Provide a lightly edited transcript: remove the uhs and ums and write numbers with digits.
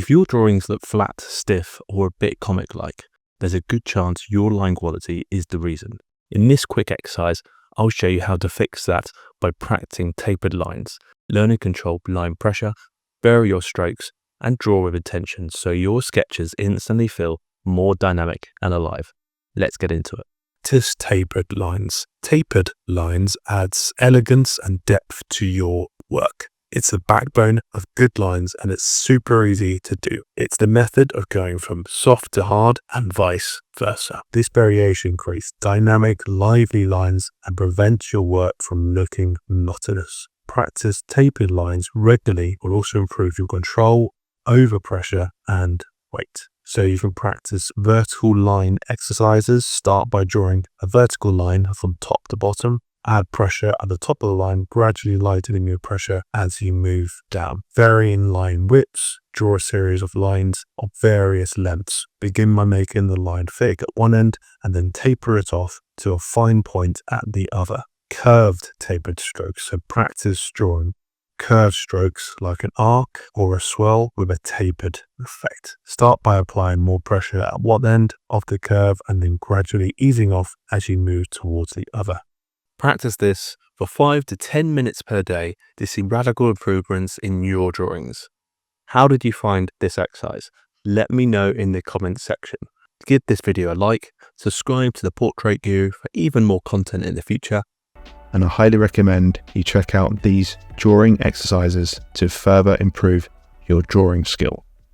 If your drawings look flat, stiff, or a bit comic-like, there's a good chance your line quality is the reason. In this quick exercise, I'll show you how to fix that by practicing tapered lines, learn and control line pressure, vary your strokes, and draw with intention so your sketches instantly feel more dynamic and alive. Let's get into it. Practice tapered lines. Tapered lines adds elegance and depth to your work. It's the backbone of good lines and it's super easy to do. It's the method of going from soft to hard and vice versa. This variation creates dynamic, lively lines and prevents your work from looking monotonous. Practice tapered lines regularly will also improve your control over pressure and weight. So you can practice vertical line exercises. Start by drawing a vertical line from top to bottom. Add pressure at the top of the line, gradually lightening your pressure as you move down. Varying line widths. Draw a series of lines of various lengths. Begin by making the line thick at one end and then taper it off to a fine point at the other. Curved tapered strokes. So practice drawing curved strokes like an arc or a swirl with a tapered effect. Start by applying more pressure at one end of the curve and then gradually easing off as you move towards the other. Practice this for 5 to 10 minutes per day to see radical improvements in your drawings. How did you find this exercise? Let me know in the comments section. Give this video a like, subscribe to the Portrait Guru for even more content in the future. And I highly recommend you check out these drawing exercises to further improve your drawing skill.